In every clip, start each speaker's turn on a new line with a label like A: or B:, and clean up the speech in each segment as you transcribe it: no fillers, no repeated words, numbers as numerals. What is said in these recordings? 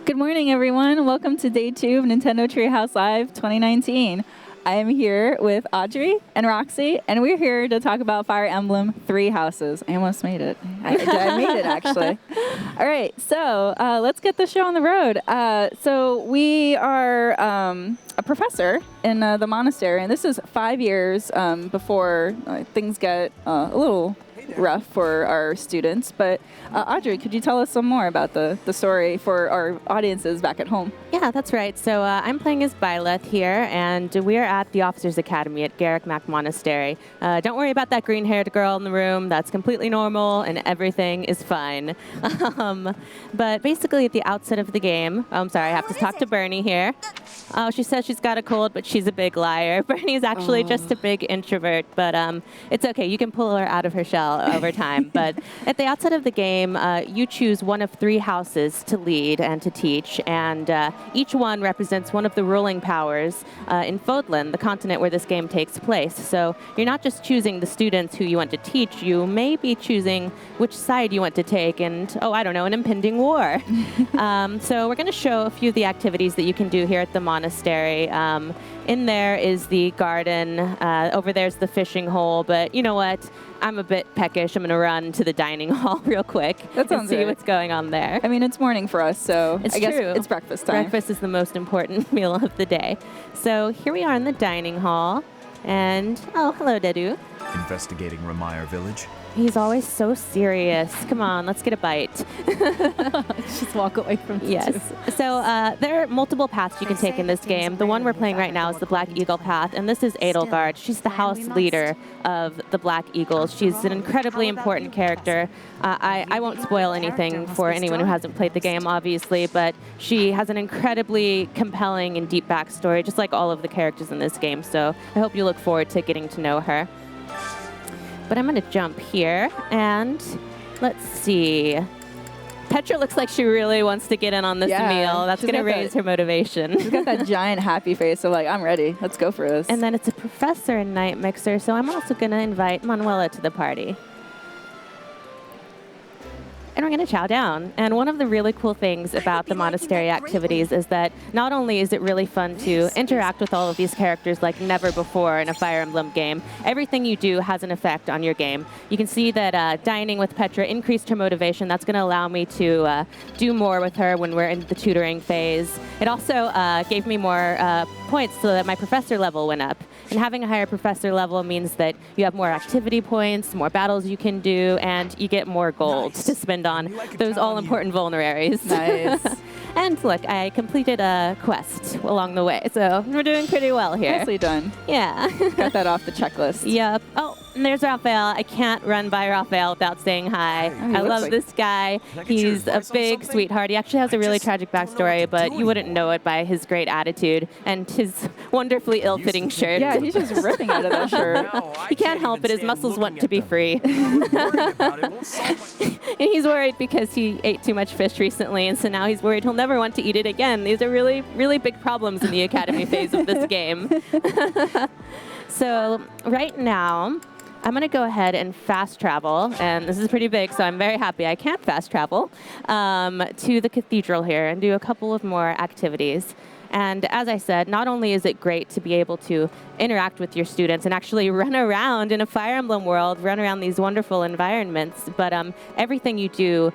A: Good morning, everyone. Welcome to day 2 of Nintendo Treehouse Live 2019. I am here with Audrey and Roxy, and we're here to talk about Fire Emblem Three Houses. I almost made it. I made it, actually. All right, so let's get the show on the road. So we are a professor in the Monastery, and this is 5 years before things get a little rough for our students. But Audrey, could you tell us some more about the story for our audiences back at home?
B: Yeah, that's right. So I'm playing as Byleth here, and we are at the Officers Academy at Garrick Mac Monastery. Don't worry about that green-haired girl in the room. That's completely normal, and everything is fine. But basically, at the outset of the game, I'm sorry, I have to talk to Bernie here. Oh, she says she's got a cold, but she's a big liar. Bernie is actually just a big introvert, but it's okay. You can pull her out of her shell over time. But at the outset of the game, you choose one of 3 houses to lead and to teach, and each one represents one of the ruling powers in Fodlan, the continent where this game takes place. So you're not just choosing the students who you want to teach, you may be choosing which side you want to take and, I don't know, an impending war. So we're going to show a few of the activities that you can do here at the monastery. In there is the garden. Over there's the fishing hole. But you know what? I'm a bit peckish. I'm going to run to the dining hall real quick and see what's going on there.
A: I mean, it's morning for us, so I guess
B: true.
A: It's breakfast time.
B: Breakfast is the most important meal of the day. So here we are in the dining hall. And, hello, Dedu.
C: Investigating Ramire Village.
B: He's always so serious. Come on, let's get a bite.
A: Just walk away from the
B: Yes. So there are multiple paths you can take in this game. The one we're playing right now is the Black Eagle path, and this is Edelgard. She's the house leader of the Black Eagles. She's an incredibly important character. I won't spoil anything for anyone who hasn't played the game, obviously, but she has an incredibly compelling and deep backstory, just like all of the characters in this game. So I hope you look forward to getting to know her. But I'm going to jump here, and let's see. Petra looks like she really wants to get in on this meal. That's going to raise her motivation.
A: She's got that giant happy face, so I'm ready. Let's go for this.
B: And then it's a professor in Night Mixer, so I'm also going to invite Manuela to the party. And we're going to chow down. And one of the really cool things about the monastery activities is that not only is it really fun to interact with all of these characters like never before in a Fire Emblem game, everything you do has an effect on your game. You can see that dining with Petra increased her motivation. That's going to allow me to do more with her when we're in the tutoring phase. It also gave me more points so that my professor level went up. And having a higher professor level means that you have more activity points, more battles you can do, and you get more gold to spend on those all-important vulneraries.
A: Nice.
B: And look, I completed a quest along the way, so we're doing pretty well here.
A: Nicely done.
B: Yeah.
A: Got that off the checklist.
B: Yep. Oh, and there's Raphael. I can't run by Raphael without saying hi. I love this guy. He's a big sweetheart. He actually has a really tragic backstory, but you wouldn't know it by his great attitude and his wonderfully ill-fitting shirt.
A: Yeah, he's just ripping out of that shirt.
B: He can't help it. His muscles want to be free. And he's worried because he ate too much fish recently, and so now he's worried he'll never want to eat it again. These are really, really big problems in the academy phase of this game. So right now, I'm going to go ahead and fast travel, and this is pretty big, so I'm very happy I can fast travel, to the cathedral here and do a couple of more activities. And as I said, not only is it great to be able to interact with your students and actually run around in a Fire Emblem world, run around these wonderful environments, but everything you do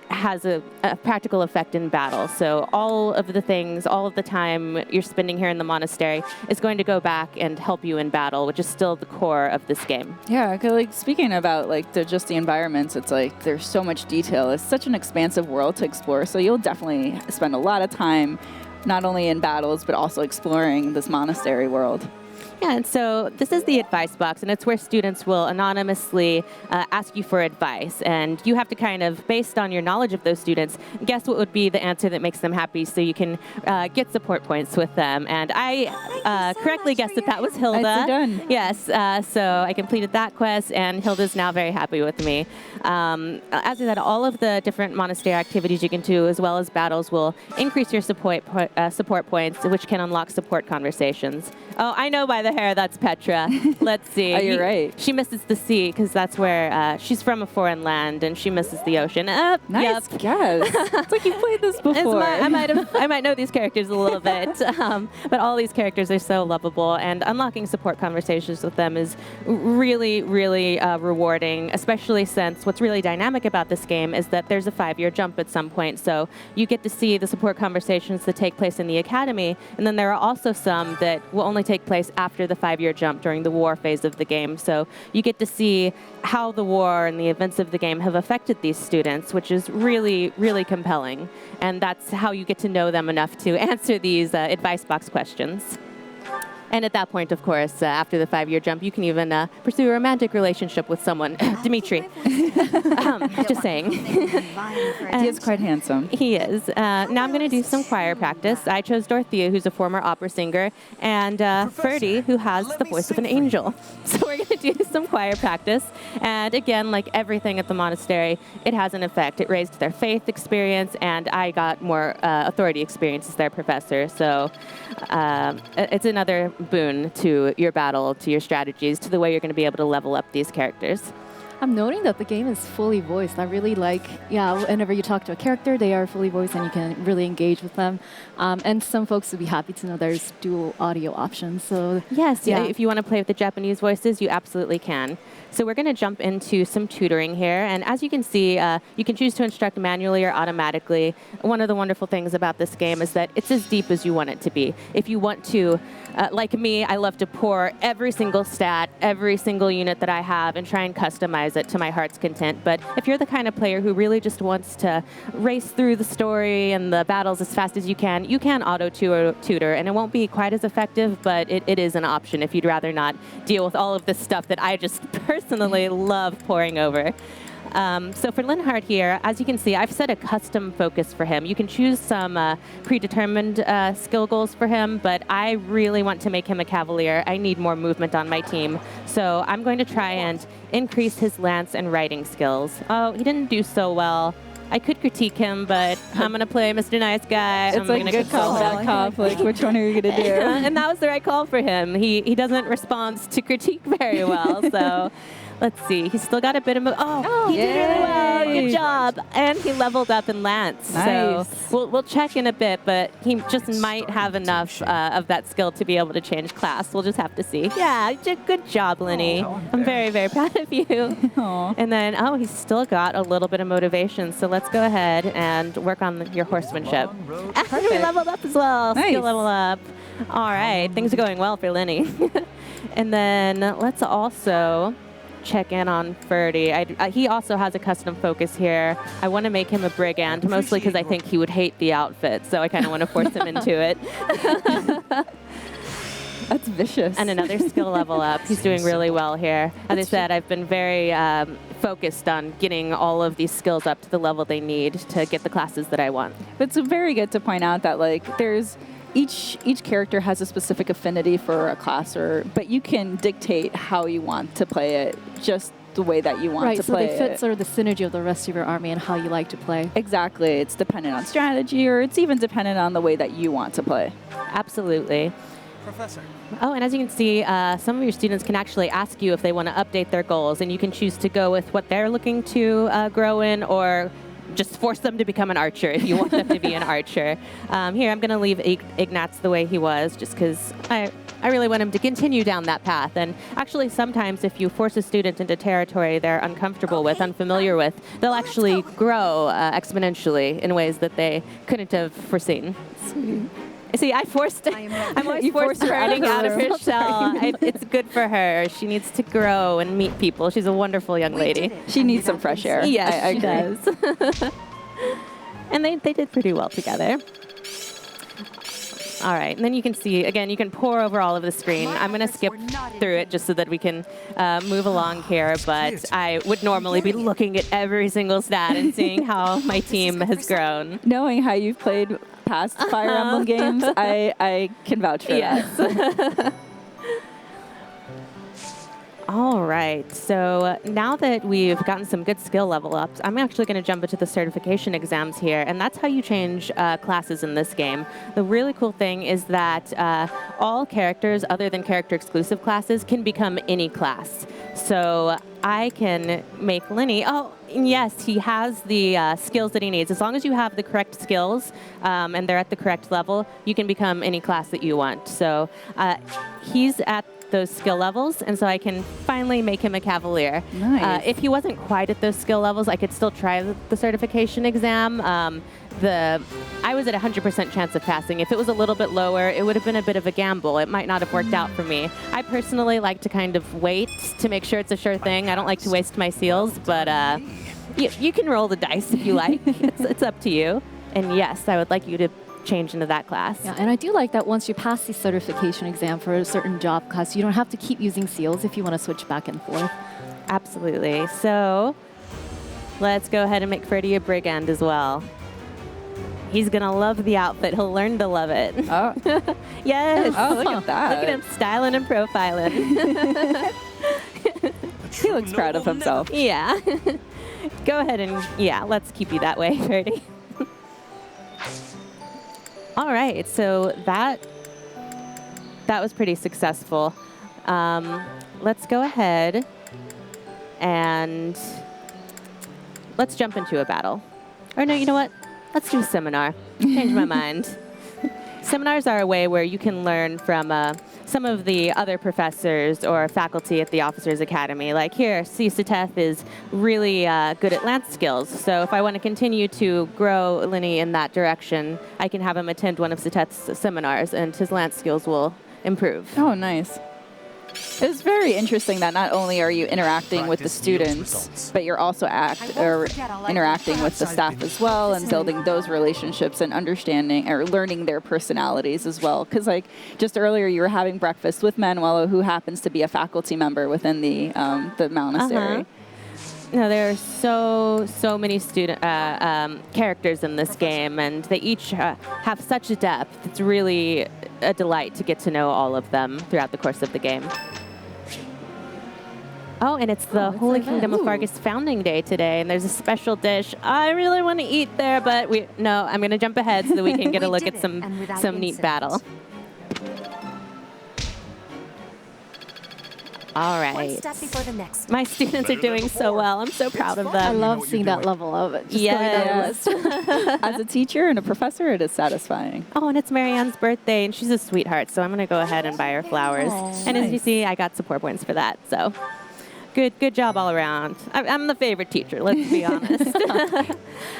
B: has a practical effect in battle. So all of the things, all of the time you're spending here in the monastery is going to go back and help you in battle, which is still the core of this game.
A: Yeah, cause speaking about just the environments, it's there's so much detail. It's such an expansive world to explore, so you'll definitely spend a lot of time not only in battles, but also exploring this monastery world.
B: Yeah, and so this is the advice box, and it's where students will anonymously ask you for advice. And you have to kind of, based on your knowledge of those students, guess what would be the answer that makes them happy so you can get support points with them. And I correctly guessed that was Hilda.
A: Nicely done.
B: Yes, so I completed that quest, and Hilda's now very happy with me. As I said, all of the different monastery activities you can do, as well as battles, will increase your support points, which can unlock support conversations. Oh, I know by the the hair, that's Petra. Let's see.
A: Oh, you're right.
B: She misses the sea because that's where she's from a foreign land, and she misses the ocean.
A: Nice
B: Yep.
A: guess. It's like you played this before.
B: I might know these characters a little bit, but all these characters are so lovable, and unlocking support conversations with them is really, really rewarding, especially since what's really dynamic about this game is that there's a 5-year jump at some point, so you get to see the support conversations that take place in the academy, and then there are also some that will only take place after the 5-year jump during the war phase of the game, so you get to see how the war and the events of the game have affected these students, which is really, really compelling. And that's how you get to know them enough to answer these advice box questions. And at that point, of course, after the 5-year jump, you can even pursue a romantic relationship with someone. Dimitri. Just saying.
A: He is quite handsome.
B: He is. Now I'm going to do some choir practice. I chose Dorothea, who's a former opera singer, and Ferdy, who has the voice of an angel. So we're going to do some choir practice. And again, like everything at the monastery, it has an effect. It raised their faith experience, and I got more authority experience as their professor. So it's another boon to your battle, to your strategies, to the way you're going to be able to level up these characters.
D: I'm noting that the game is fully voiced. I really like, whenever you talk to a character, they are fully voiced and you can really engage with them. And some folks would be happy to know there's dual audio options. So
B: yes, if you want to play with the Japanese voices, you absolutely can. So we're going to jump into some tutoring here. And as you can see, you can choose to instruct manually or automatically. One of the wonderful things about this game is that it's as deep as you want it to be. If you want to, like me, I love to pour every single stat, every single unit that I have and try and customize it to my heart's content. But if you're the kind of player who really just wants to race through the story and the battles as fast as you can auto-tutor, and it won't be quite as effective, but it is an option if you'd rather not deal with all of this stuff that I just personally love pouring over. So for Linhard here, as you can see, I've set a custom focus for him. You can choose some predetermined skill goals for him, but I really want to make him a cavalier. I need more movement on my team. So I'm going to try and increase his lance and riding skills. Oh, he didn't do so well. I could critique him, but I'm going to play Mr. Nice Guy.
A: It's like good call, bad cop. Like, which one are you going to do?
B: And that was the right call for him. He doesn't respond to critique very well, so... Let's see. He's still got a bit of... he did really well. Good job. And he leveled up in Lance.
A: Nice.
B: So we'll check in a bit, but he just might have enough of that skill to be able to change class. We'll just have to see. Yeah, good job, Lenny. I'm very, very proud of you.
A: Aww.
B: And then, he's still got a little bit of motivation. So let's go ahead and work on your horsemanship. And we leveled up as well.
A: Nice.
B: Skill level up. All right. Things are going well for Lenny. And then let's also... check in on Ferdy. He also has a custom focus here. I want to make him a brigand, mostly because I think he would hate the outfit, so I kind of want to force him into it.
A: That's vicious.
B: And another skill level up. He's doing really well here. As I said, I've been very focused on getting all of these skills up to the level they need to get the classes that I want.
A: But it's very good to point out that there's each character has a specific affinity for a class, but you can dictate how you want to play it, just the way that you want to play it.
D: Right, so they fit sort of the synergy of the rest of your army and how you like to play.
A: Exactly. It's dependent on strategy, or it's even dependent on the way that you want to play.
B: Absolutely.
C: Professor.
B: Oh, and as you can see, some of your students can actually ask you if they want to update their goals, and you can choose to go with what they're looking to grow in, or just force them to become an archer if you want them to be an archer. Here, I'm going to leave Ignatz the way he was, just because I really want him to continue down that path. And actually, sometimes if you force a student into territory they're uncomfortable with, unfamiliar with, they'll actually grow exponentially in ways that they couldn't have foreseen.
A: Sweet.
B: See, I'm always forced her out of her shell. It's good for her. She needs to grow and meet people. She's a wonderful young lady.
A: She needs some fresh air.
B: Yes, she does. And they did pretty well together. All right, and then you can see, again, you can pour over all of the screen. I'm going to skip through it just so that we can move along here, but I would normally be looking at every single stat and seeing how my team has grown.
A: Knowing how you've played past Fire Emblem games, I can vouch for that.
B: All right, so now that we've gotten some good skill level ups, I'm actually going to jump into the certification exams here, and that's how you change classes in this game. The really cool thing is that all characters other than character exclusive classes can become any class. So I can make Lenny, oh, yes, he has the skills that he needs. As long as you have the correct skills and they're at the correct level, you can become any class that you want. So he's at those skill levels, and so I can finally make him a Cavalier.
A: Nice.
B: If he wasn't quite at those skill levels, I could still try the certification exam. I was at 100% chance of passing. If it was a little bit lower, it would have been a bit of a gamble. It might not have worked out for me. I personally like to kind of wait to make sure it's a sure thing. I don't like to waste my seals, but you can roll the dice if you like. It's up to you. And yes, I would like you to change into that class.
D: Yeah, and I do like that once you pass the certification exam for a certain job class, you don't have to keep using seals if you want to switch back and forth.
B: Absolutely. So let's go ahead and make Freddy a brigand as well. He's going to love the outfit. He'll learn to love it.
A: Oh.
B: Yes.
A: Oh, look at that.
B: Look at him styling and profiling.
A: He looks proud of himself.
B: Yeah. Go ahead and, yeah, let's keep you that way, Freddy. All right, so that was pretty successful. Let's go ahead and let's jump into a battle. Or no, you know what? Let's do a seminar. Change my mind. Seminars are a way where you can learn from some of the other professors or faculty at the Officers Academy. Like here, FETH is really good at lance skills. So if I want to continue to grow Lenny in that direction, I can have him attend one of FETH's seminars, and his lance skills will improve.
A: Oh, nice. It's very interesting that not only are you interacting with the students, but you're also interacting with the staff as well, and building those relationships and understanding or learning their personalities as well. Because like just earlier, you were having breakfast with Manuelo, who happens to be a faculty member within the monastery.
B: No, there are so many student characters in this game, and they each have such a depth. It's really a delight to get to know all of them throughout the course of the game. Oh, and it's the Holy Kingdom of Fargus Founding Day today, and there's a special dish. I really want to eat there, but I'm going to jump ahead so that we can get a look at some neat battle. All right.
E: One step before the next.
B: My students are doing so well. I'm so proud of them.
D: I love seeing that level of it.
B: Yes.
A: As a teacher and a professor, it is satisfying.
B: Oh, and it's Marianne's birthday, and she's a sweetheart, so I'm going to go ahead and buy her flowers. And as you see, I got support points for that, so good job all around. I'm the favorite teacher, let's be honest.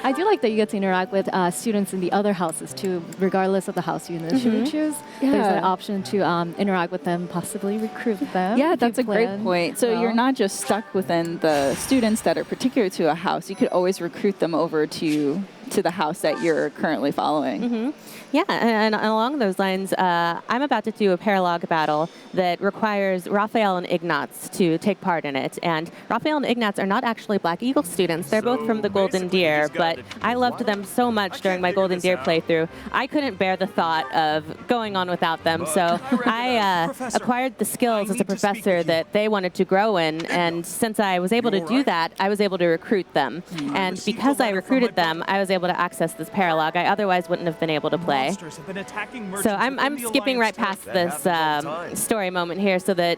D: I do like that you get to interact with students in the other houses too, regardless of the house you initially choose.
A: Yeah.
D: There's that option to interact with them, possibly recruit them.
A: Yeah,
D: if
A: that's
D: you
A: a great
D: plan
A: point. So
D: well.
A: you're not just stuck within the students that are particular to a house. You could always recruit them over to the house that you're currently following.
B: Mm-hmm. Yeah, and along those lines, I'm about to do a paralog battle that requires Raphael and Ignatz to take part in it. And Raphael and Ignatz are not actually Black Eagle students. They're both from the Golden Deer, but I loved them so much during my Golden Deer playthrough. I couldn't bear the thought of going on without them, so I acquired the skills as a professor that they wanted to grow in, and since I was able to do that, I was able to recruit them. And because I recruited them, I was able to access this paralog. I otherwise wouldn't have been able to play. So I'm skipping right past this story moment here so that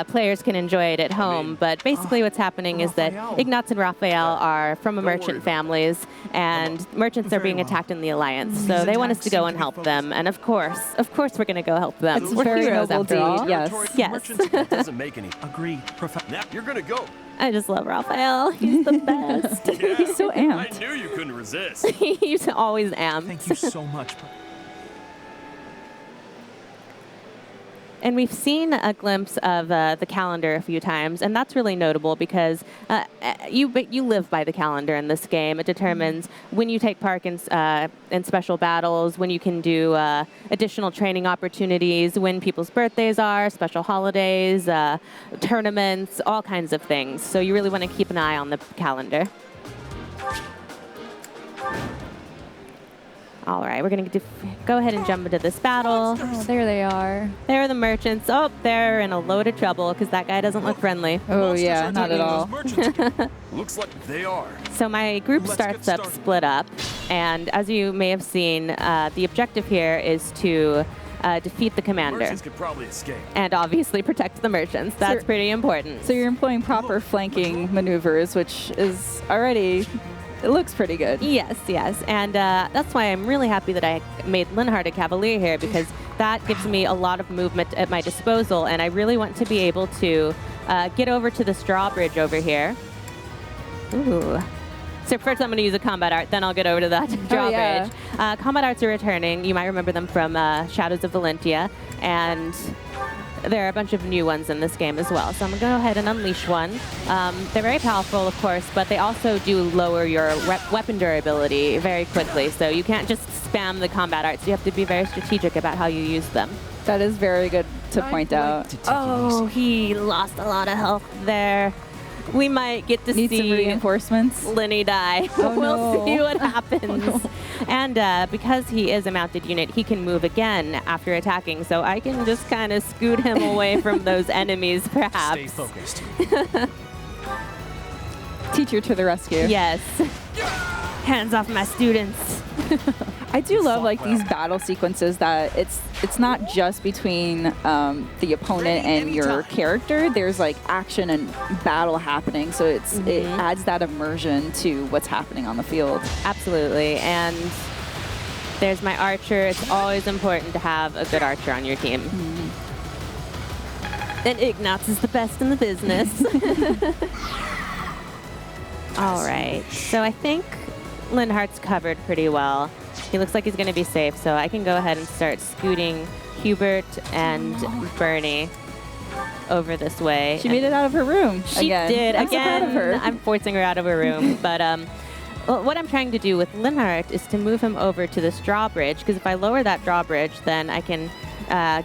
B: players can enjoy it at home. But basically what's happening is that Ignatz and Raphael are from a merchant families, and merchants are being attacked in the Alliance. So they want us to go and help them. And of course, we're going to go help them.
A: It's
B: We're
A: very
B: heroes
A: noble
B: after all.
A: deed, yes.
B: Yes.
C: Doesn't make any. Agree. Now you're gonna go.
B: I just love Raphael. He's the best.
A: He's so amped.
C: I knew you couldn't resist.
B: He's always amped.
F: Thank you so much.
B: And we've seen a glimpse of the calendar a few times, and that's really notable because you live by the calendar in this game. It determines when you take part in special battles, when you can do additional training opportunities, when people's birthdays are, special holidays, tournaments, all kinds of things. So you really want to keep an eye on the calendar. All right, we're going to go ahead and jump into this battle.
D: Oh, there they are.
B: There are the merchants. Oh, they're in a load of trouble because that guy doesn't look friendly.
A: Oh, yeah, not at all.
C: Looks like they are.
B: So my group starts up split up, and as you may have seen, the objective here is to defeat the commander.
C: Merchants could probably escape.
B: And obviously protect the merchants. That's pretty important.
A: So you're employing proper flanking maneuvers, which is already, it looks pretty good.
B: Yes, yes. And that's why I'm really happy that I made Linhardt a cavalier here, because that gives me a lot of movement at my disposal, and I really want to be able to get over to this drawbridge over here. Ooh. So first I'm going to use a combat art, then I'll get over to that drawbridge.
A: Yeah.
B: Combat arts are returning. You might remember them from Shadows of Valentia, and there are a bunch of new ones in this game as well. So I'm going to go ahead and unleash one. They're very powerful, of course, but they also do lower your weapon durability very quickly. So you can't just spam the combat arts. You have to be very strategic about how you use them.
A: That is very good to point out.
B: Oh, he lost a lot of health there. We might get to
A: Need
B: see
A: some reinforcements.
B: Linny die.
A: Oh,
B: we'll
A: no.
B: see what happens. Oh, no. And because he is a mounted unit, he can move again after attacking. So I can just kind of scoot him away from those enemies, perhaps.
C: Stay focused.
A: Teacher to the rescue.
B: Yes. Hands off my students.
A: I do love like these battle sequences that it's not just between the opponent and your character. There's like action and battle happening, so it adds that immersion to what's happening on the field.
B: Absolutely. And there's my archer. It's always important to have a good archer on your team. And Ignatz is the best in the business. All right. So I think Linhardt's covered pretty well. He looks like he's going to be safe, so I can go ahead and start scooting Hubert and Bernie over this way.
A: She made it out of her room.
B: She did.
A: I'm so proud of her.
B: I'm forcing her out of her room. But what I'm trying to do with Linhardt is to move him over to this drawbridge, because if I lower that drawbridge, then I can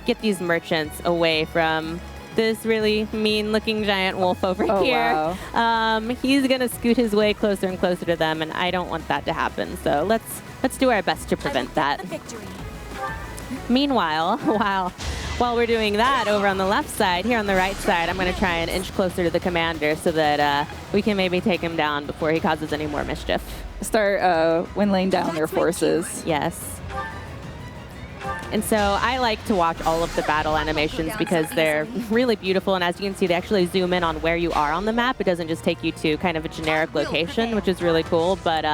B: get these merchants away from this really mean-looking giant wolf over here.
A: Wow.
B: He's going to scoot his way closer and closer to them, and I don't want that to happen. So let's do our best to prevent that. Meanwhile, while we're doing that over on the left side, here on the right side, I'm going to try and inch closer to the commander so that we can maybe take him down before he causes any more mischief.
A: Start whittling down their forces.
B: Yes. And so I like to watch all of the battle animations because they're really beautiful, and as you can see, they actually zoom in on where you are on the map. It doesn't just take you to kind of a generic location, which is really cool, but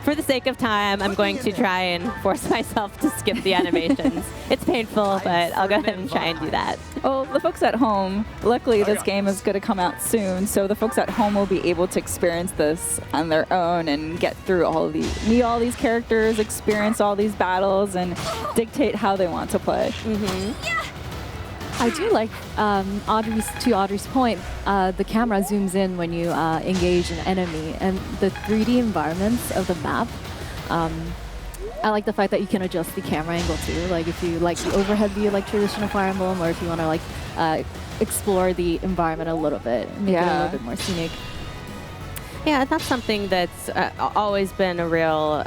B: for the sake of time, I'm going to try and force myself to skip the animations. It's painful, but I'll go ahead and try and do that.
A: Well, the folks at home, luckily this game is going to come out soon, so the folks at home will be able to experience this on their own and get through meet all these characters, experience all these battles, and dictate how they want to play.
D: I do like Audrey's point, the camera zooms in when you engage an enemy, and the 3D environments of the map. I like the fact that you can adjust the camera angle too. Like if you like the overhead view like traditional Fire Emblem, or if you want to like explore the environment a little bit, make it a little bit more scenic.
B: Yeah, that's something that's always been a real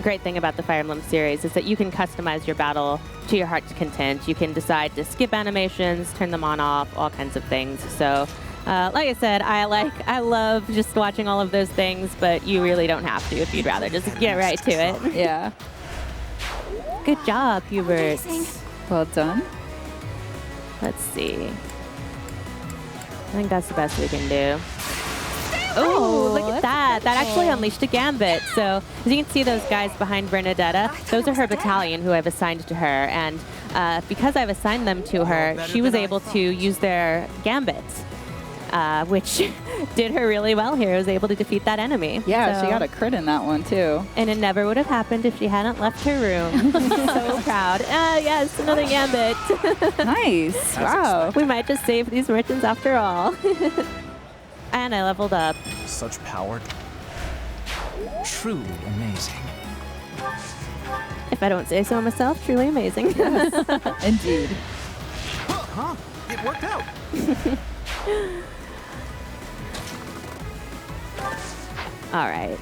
B: great thing about the Fire Emblem series, is that you can customize your battle to your heart's content. You can decide to skip animations, turn them on, off, all kinds of things. So like I said, I love just watching all of those things, but you really don't have to if you'd rather just get right to it.
A: Yeah.
B: Good job, Hubert.
A: Well done.
B: Let's see. I think that's the best we can do. Oh, look at that. That actually unleashed a gambit. So as you can see, those guys behind Bernadetta, those are her battalion who I've assigned to her. And because I've assigned them to her, she was able to use their gambits, which did her really well here. Was able to defeat that enemy.
A: Yeah,
B: so,
A: she got a crit in that one too.
B: And it never would have happened if she hadn't left her room. So proud. Yes, another gambit.
A: Nice. Wow.
B: We might just save these merchants after all. And I leveled up.
C: Such power.
E: Truly amazing.
B: If I don't say so myself, truly amazing.
A: Indeed.
C: Huh? It worked out.
B: All right.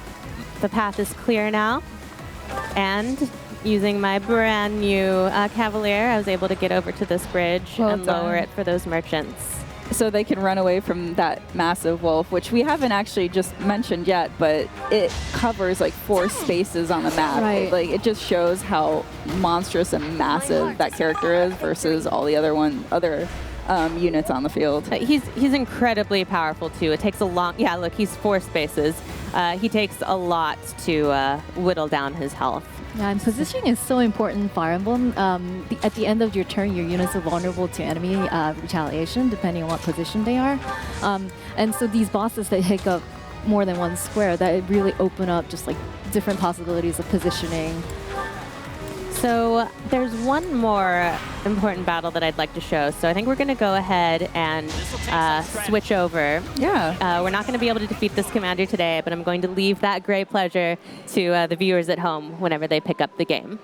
B: The path is clear now. And using my brand new Cavalier, I was able to get over to this bridge
A: Well
B: and lower
A: done.
B: it for those merchants.
A: So they can run away from that massive wolf, which we haven't actually just mentioned yet, but it covers like 4 spaces on the map.
D: Right.
A: Like it just shows how monstrous and massive that character is versus all the other units on the field.
B: He's incredibly powerful too. It takes a long, yeah, look, he's 4 spaces. He takes a lot to whittle down his health.
D: Yeah, and positioning is so important in Fire Emblem. At the end of your turn, your units are vulnerable to enemy retaliation, depending on what position they are. And so these bosses that take up more than 1 square, that really open up just like different possibilities of positioning.
B: So there's one more important battle that I'd like to show. So I think we're going to go ahead and switch over.
A: Yeah.
B: We're not going to be able to defeat this commander today, but I'm going to leave that great pleasure to the viewers at home whenever they pick up the game.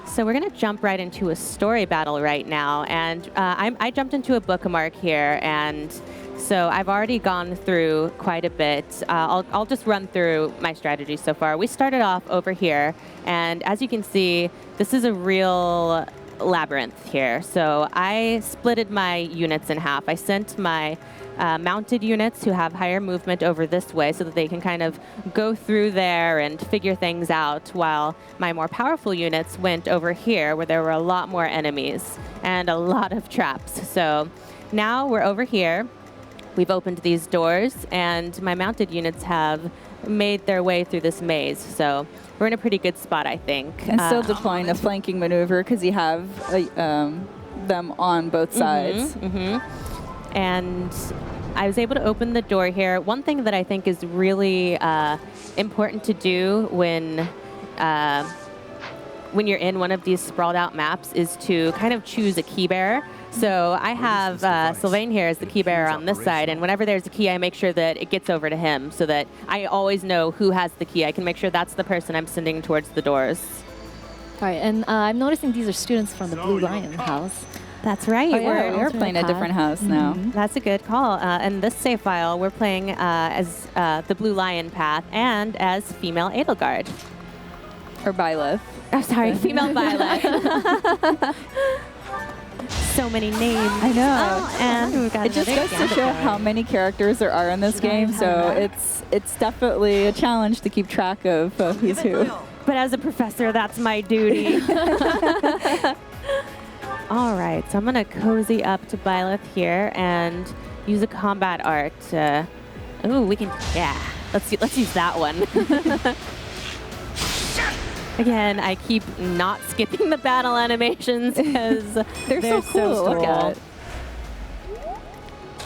B: So we're going to jump right into a story battle right now. And I jumped into a bookmark here, and so I've already gone through quite a bit. I'll just run through my strategy so far. We started off over here, and as you can see, this is a real labyrinth here. So I splitted my units in half. I sent my mounted units who have higher movement over this way so that they can kind of go through there and figure things out, while my more powerful units went over here where there were a lot more enemies and a lot of traps. So now we're over here. We've opened these doors, and my mounted units have made their way through this maze. So we're in a pretty good spot, I think.
A: And still deploying a flanking maneuver because you have them on both sides.
B: And I was able to open the door here. One thing that I think is really important to do when you're in one of these sprawled out maps is to kind of choose a key bearer. So I have Sylvain here as the key bearer on this side, and whenever there's a key, I make sure that it gets over to him so that I always know who has the key. I can make sure that's the person I'm sending towards the doors.
D: All right, and I'm noticing these are students from the Blue Lion house.
B: That's right.
A: Oh, yeah, we're playing a different house now.
B: That's a good call. In this save file, we're playing as the Blue Lion path and as female Edelgard.
A: Or Byleth.
B: Oh, sorry, female Violet. So many names.
A: I know.
B: Oh, and we've got
A: it just goes to show how many characters there are in this game, so it's definitely a challenge to keep track of who's who.
B: But as a professor, that's my duty. All right, so I'm going to cozy up to Byleth here and use a combat art. Ooh, we can, yeah, let's use that one. Again, I keep not skipping the battle animations because
A: they're so cool to look at.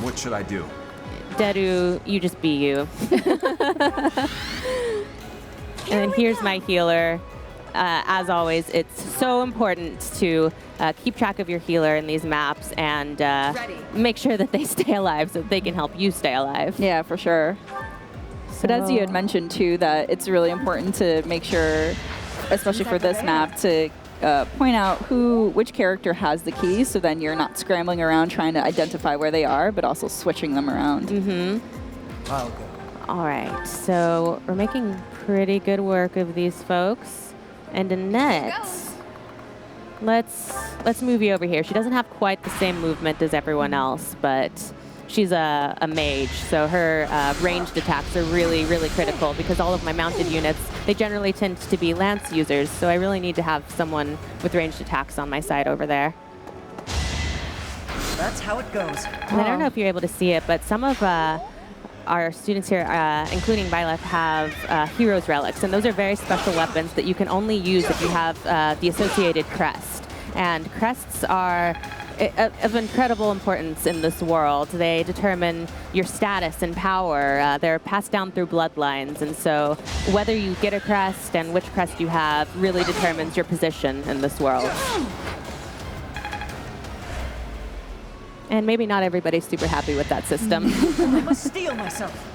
C: What should I do?
B: Dedu, you just be you. And then here's my healer. As always, it's so important to keep track of your healer in these maps and make sure that they stay alive so that they can help you stay alive.
A: Yeah, for sure. But as you had mentioned too, that it's really important to make sure, especially for this map, to point out which character has the key, so then you're not scrambling around trying to identify where they are, but also switching them around.
E: I'll go.
B: All right, so we're making pretty good work of these folks. And Annette, let's move you over here. She doesn't have quite the same movement as everyone else, but she's a mage, so her ranged attacks are really, really critical because all of my mounted units, they generally tend to be lance users, so I really need to have someone with ranged attacks on my side over there.
F: That's how it goes.
B: And I don't know if you're able to see it, but some of our students here, including Byleth, have Heroes Relics, and those are very special weapons that you can only use if you have the associated crest. And crests are of incredible importance in this world. They determine your status and power. They're passed down through bloodlines, and so whether you get a crest and which crest you have really determines your position in this world. And maybe not everybody's super happy with that system.
F: I must steel myself.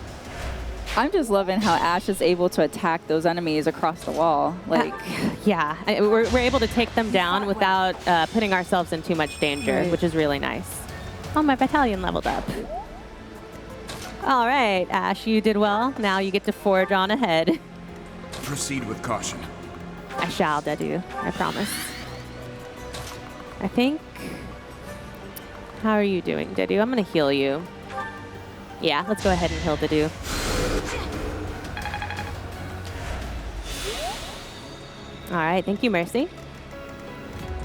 A: I'm just loving how Ash is able to attack those enemies across the wall. Like,
B: yeah, we're able to take them down without putting ourselves in too much danger, which is really nice. Oh, my battalion leveled up. All right, Ash, you did well. Now you get to forge on ahead.
C: Proceed with caution.
B: I shall, Dedu. I promise. I think... How are you doing, Dedu? I'm going to heal you. Yeah, let's go ahead and heal Dedu. All right, thank you, Mercy.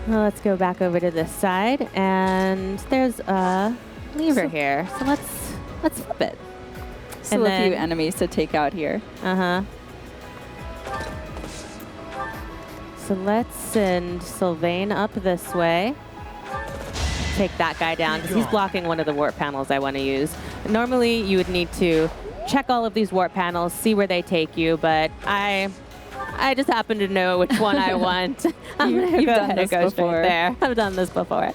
B: Well, let's go back over to this side, and there's a lever here. So let's flip it.
A: Still a few enemies to take out here.
B: Uh-huh. So let's send Sylvain up this way. Take that guy down, because he's blocking one of the warp panels I want to use. Normally, you would need to check all of these warp panels, see where they take you, but I just happen to know which one I want. I'm going to go ahead and go straight there. I've done this before.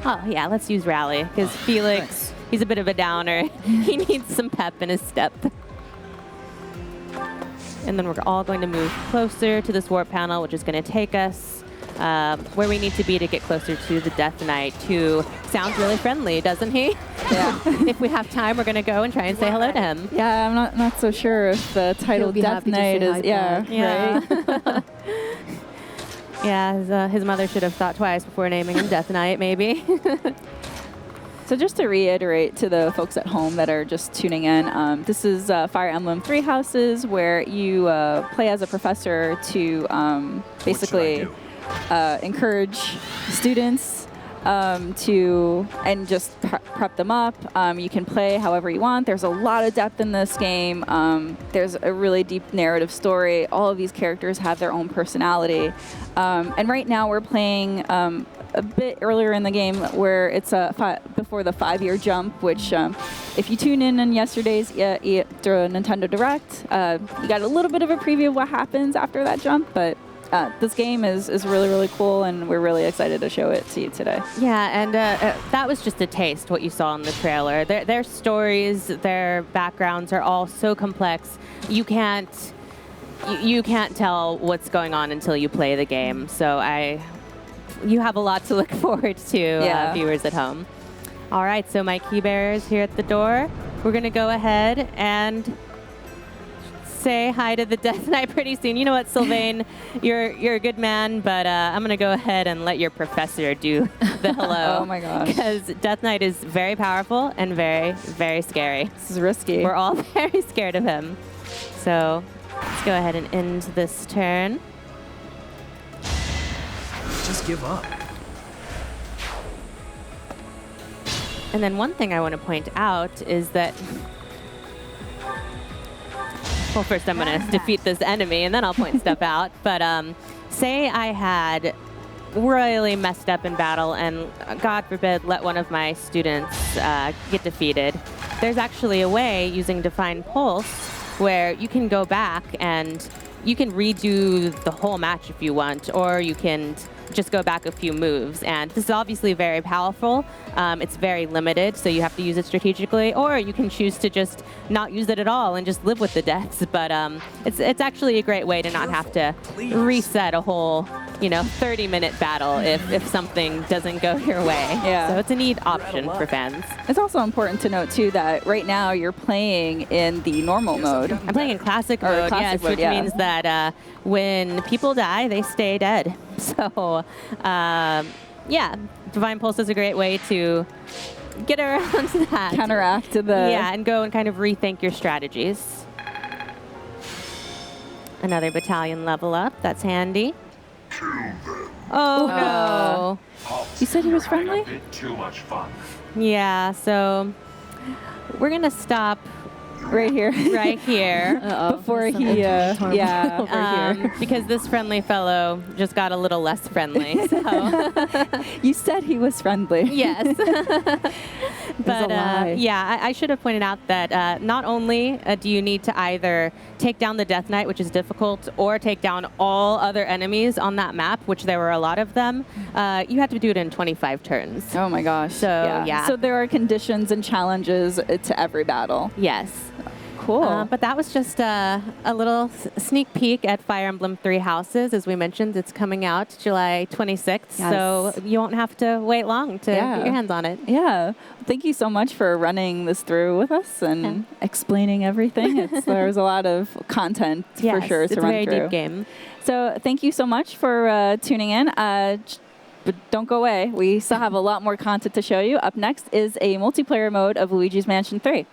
B: Oh, yeah, let's use Rally, because Felix, he's a bit of a downer. He needs some pep in his step. And then we're all going to move closer to this warp panel, which is going to take us where we need to be to get closer to the Death Knight, who sounds really friendly, doesn't he?
A: Yeah.
B: If we have time, we're going to go and try and say hello to him.
A: Yeah, I'm not so sure if the title Death Knight is, right?
B: Yeah, his mother should have thought twice before naming him Death Knight, maybe.
A: So just to reiterate to the folks at home that are just tuning in, this is Fire Emblem Three Houses, where you play as a professor to basically encourage students and just prep them up. You can play however you want. There's a lot of depth in this game. There's a really deep narrative story. All of these characters have their own personality. And right now we're playing a bit earlier in the game where it's before the 5-year jump, which if you tune in on yesterday's Nintendo Direct, you got a little bit of a preview of what happens after that jump, but this game is really, really cool, and we're really excited to show it to you today.
B: Yeah, and that was just a taste, what you saw in the trailer. Their stories, their backgrounds are all so complex. You can't tell what's going on until you play the game. So you have a lot to look forward to, viewers at home. All right, so my key bearer's here at the door. We're going to go ahead and say hi to the Death Knight pretty soon. You know what, Sylvain, you're a good man, but I'm going to go ahead and let your professor do the hello.
A: Oh my gosh.
B: Because Death Knight is very powerful and very, very scary.
A: This is risky.
B: We're all very scared of him. So let's go ahead and end this turn.
C: Just give up.
B: And then one thing I want to point out is that, well, first I'm going to defeat this enemy, and then I'll point stuff out. But say I had really messed up in battle and, God forbid, let one of my students get defeated. There's actually a way using Divine Pulse where you can go back and you can redo the whole match if you want, or you can just go back a few moves. And this is obviously very powerful. It's very limited, so you have to use it strategically, or you can choose to just not use it at all and just live with the deaths. But it's actually a great way to not have to reset a whole 30-minute battle if something doesn't go your way.
A: Yeah.
B: So it's a neat option for fans.
A: It's also important to note, too, that right now you're playing in the normal mode.
B: I'm playing in classic
A: Or
B: mode,
A: classic
B: yes,
A: mode,
B: which
A: yeah.
B: means that when people die, they stay dead. So, yeah, Divine Pulse is a great way to get around that.
A: Counteract the...
B: Yeah, and go and kind of rethink your strategies. Another battalion level up. That's handy. Oh, no.
A: You said he was friendly?
G: Too much fun.
B: Yeah, so we're going to stop
A: Right here.
B: right here.
A: Before he, over here.
B: Because this friendly fellow just got a little less friendly. So.
A: You said he was friendly.
B: Yes. But
A: lie.
B: yeah, I should have pointed out that not only do you need to either take down the Death Knight, which is difficult, or take down all other enemies on that map, which there were a lot of them, you have to do it in 25 turns.
A: Oh my gosh.
B: So, yeah.
A: So there are conditions and challenges to every battle.
B: Yes.
A: Cool.
B: But that was just a little sneak peek at Fire Emblem Three Houses. As we mentioned, it's coming out July 26th, so you won't have to wait long to get your hands on it.
A: Yeah. Thank you so much for running this through with us and explaining everything. There's a lot of content for sure to run through.
B: It's a very deep game.
A: So thank you so much for tuning in. But don't go away. We still have a lot more content to show you. Up next is a multiplayer mode of Luigi's Mansion 3.